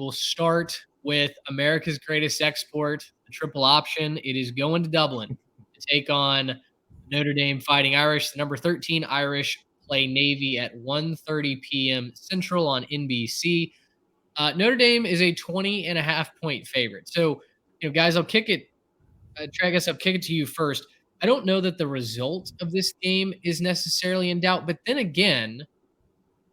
will start with America's greatest export, the triple option. It is going to Dublin to take on Notre Dame Fighting Irish. The number 13 Irish play Navy at 1:30 p.m. Central on NBC. Notre Dame is a 20.5 point favorite. So, guys, I'll kick it. Trey, I guess I'll kick it to you first. I don't know that the result of this game is necessarily in doubt, but then again,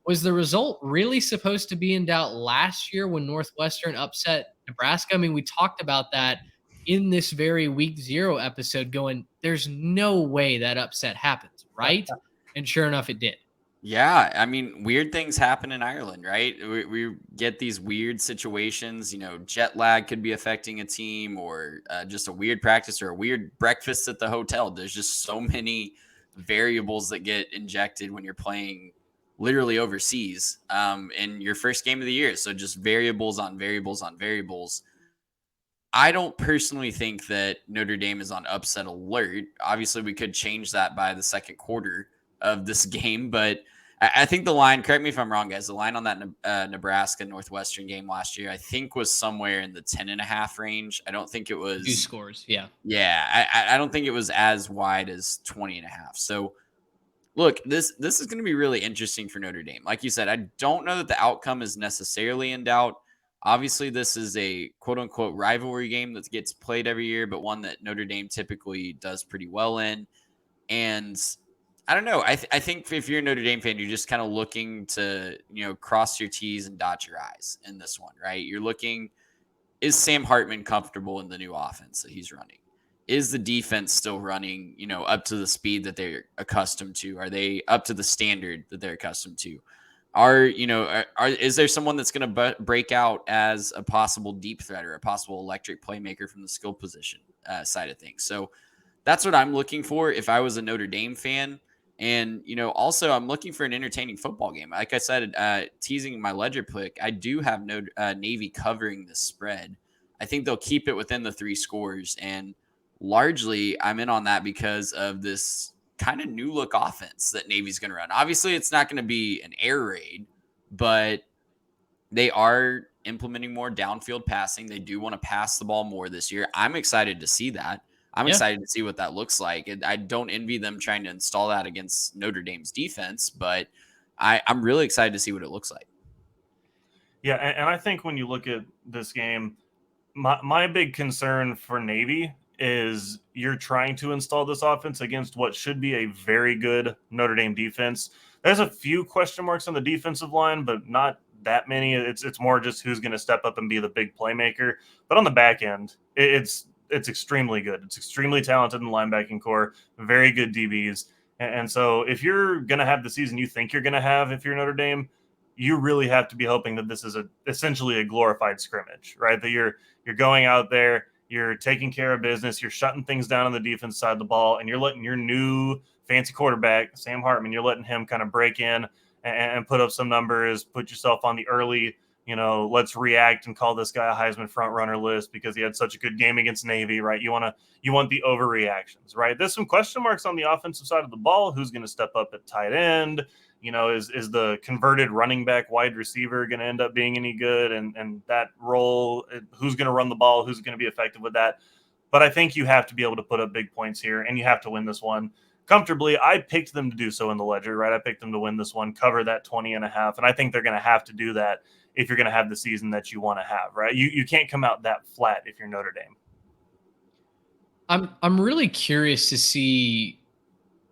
was the result really supposed to be in doubt last year when Northwestern upset Nebraska? I mean, we talked about that in this very week 0 episode, going, there's no way that upset happens, right? And sure enough, it did. Yeah, I mean, weird things happen in Ireland, right? We get these weird situations. Jet lag could be affecting a team, or just a weird practice, or a weird breakfast at the hotel. There's just so many variables that get injected when you're playing literally overseas in your first game of the year. So just variables on variables on variables. I don't personally think that Notre Dame is on upset alert. Obviously, we could change that by the second quarter of this game, but I think the line, correct me if I'm wrong, guys, the line on that Nebraska Northwestern game last year, I think was somewhere in the 10.5 range. I don't think it was 2 scores. Yeah. Yeah. I don't think it was as wide as 20.5. So look, this is going to be really interesting for Notre Dame. Like you said, I don't know that the outcome is necessarily in doubt. Obviously, this is a quote unquote rivalry game that gets played every year, but one that Notre Dame typically does pretty well in. And I don't know. I think if you're a Notre Dame fan, you're just kind of looking to, cross your T's and dot your I's in this one, right? You're looking, is Sam Hartman comfortable in the new offense that he's running? Is the defense still running, up to the speed that they're accustomed to? Are they up to the standard that they're accustomed to? Is there someone that's going to break out as a possible deep threat or a possible electric playmaker from the skill position side of things? So that's what I'm looking for if I was a Notre Dame fan. And, also I'm looking for an entertaining football game. Like I said, teasing my ledger pick, I do have Navy covering the spread. I think they'll keep it within the 3 scores. And largely I'm in on that because of this kind of new look offense that Navy's going to run. Obviously, it's not going to be an air raid, but they are implementing more downfield passing. They do want to pass the ball more this year. I'm excited to see that. I'm excited to see what that looks like. I don't envy them trying to install that against Notre Dame's defense, but I'm really excited to see what it looks like. Yeah, and I think when you look at this game, my big concern for Navy is you're trying to install this offense against what should be a very good Notre Dame defense. There's a few question marks on the defensive line, but not that many. It's more just who's going to step up and be the big playmaker. But on the back end, it's extremely good. It's extremely talented in the linebacking core, very good DBs. And so if you're going to have the season you think you're going to have if you're Notre Dame, you really have to be hoping that this is essentially a glorified scrimmage, right? That you're going out there, you're taking care of business, you're shutting things down on the defense side of the ball, and you're letting your new fancy quarterback, Sam Hartman, you're letting him kind of break in and put up some numbers, put yourself on the early, let's react and call this guy a Heisman front runner list because he had such a good game against Navy, right? You want the overreactions, right? There's some question marks on the offensive side of the ball. Who's going to step up at tight end? Is the converted running back wide receiver going to end up being any good? And that role, who's going to run the ball? Who's going to be effective with that? But I think you have to be able to put up big points here, and you have to win this one comfortably. I picked them to do so in the ledger, right? I picked them to win this one, cover that 20.5. And I think they're going to have to do that if you're going to have the season that you want to have, right? You can't come out that flat if you're Notre Dame. I'm really curious to see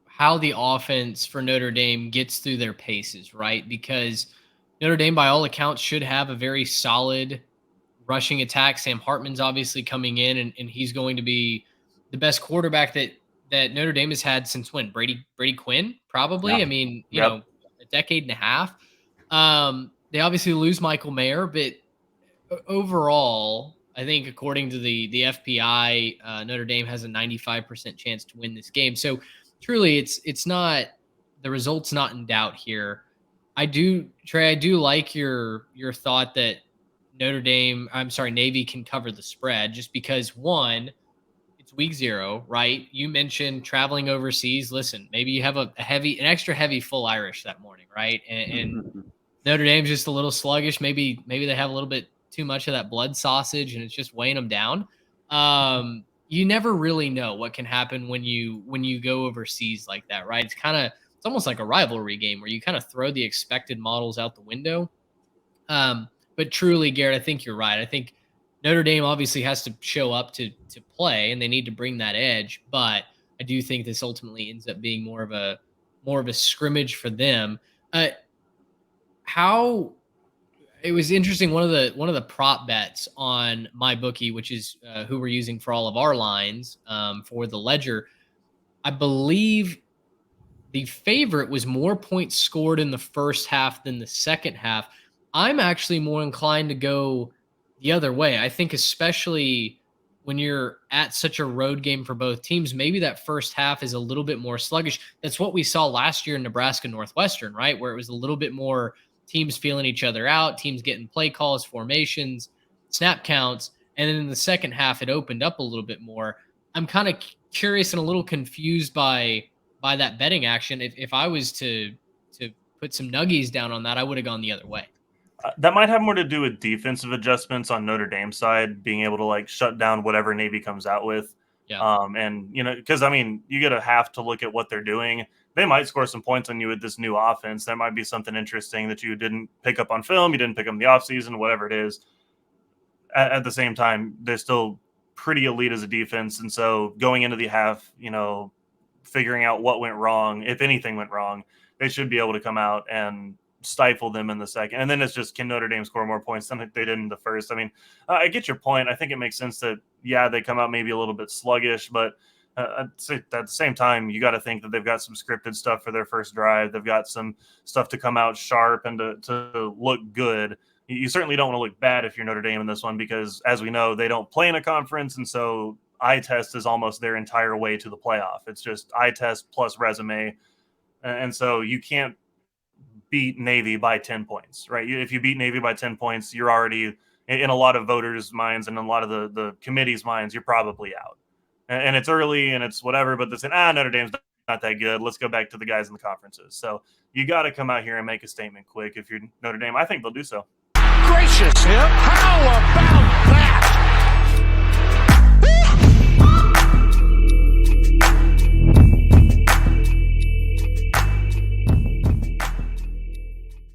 how the offense for Notre Dame gets through their paces, right? Because Notre Dame, by all accounts, should have a very solid rushing attack. Sam Hartman's obviously coming in, and he's going to be the best quarterback that Notre Dame has had since when? Brady Quinn, probably. Yeah. I mean, you know, a decade and a half. They obviously lose Michael Mayer, but overall, I think according to the FPI, Notre Dame has a 95% chance to win this game. So truly, it's not, the result's not in doubt here. Trey, I do like your thought that Navy can cover the spread, just because, one, it's week 0, right? You mentioned traveling overseas. Listen, maybe you have an extra heavy full Irish that morning, right? And Notre Dame's just a little sluggish. Maybe they have a little bit too much of that blood sausage and it's just weighing them down. You never really know what can happen when you go overseas like that, right? It's almost like a rivalry game where you kind of throw the expected models out the window. But truly, Garrett, I think you're right. I think Notre Dame obviously has to show up to play, and they need to bring that edge. But I do think this ultimately ends up being more of a scrimmage for them. How it was interesting. One of the prop bets on my bookie, which is who we're using for all of our lines for the ledger, I believe the favorite was more points scored in the first half than the second half. I'm actually more inclined to go the other way. I think especially when you're at such a road game for both teams, maybe that first half is a little bit more sluggish. That's what we saw last year in Nebraska Northwestern, right? Where it was a little bit more teams feeling each other out, teams getting play calls, formations, snap counts. And then in the second half, it opened up a little bit more. I'm kind of curious and a little confused by that betting action. If I was to put some nuggies down on that, I would have gone the other way. That might have more to do with defensive adjustments on Notre Dame's side, being able to like shut down whatever Navy comes out with. Yeah. And because I mean, you got to have to look at what they're doing. They might score some points on you with this new offense. That might be something interesting that you didn't pick up on film. You didn't pick up in the offseason, whatever it is. At the same time, they're still pretty elite as a defense. And so going into the half, figuring out what went wrong, if anything went wrong, they should be able to come out and stifle them in the second. And then it's just, can Notre Dame score more points than they did in the first? I mean, I get your point. I think it makes sense that, yeah, they come out maybe a little bit sluggish, but at the same time, you got to think that they've got some scripted stuff for their first drive. They've got some stuff to come out sharp and to look good. You certainly don't want to look bad if you're Notre Dame in this one, because as we know, they don't play in a conference. And so eye test is almost their entire way to the playoff. It's just eye test plus resume. And so you can't beat Navy by 10 points, right? If you beat Navy by 10 points, you're already, in a lot of voters' minds and in a lot of the committee's minds, you're probably out. And it's early and it's whatever, but they're saying, Notre Dame's not that good. Let's go back to the guys in the conferences. So you got to come out here and make a statement quick. If you're Notre Dame, I think they'll do so. Gracious, how about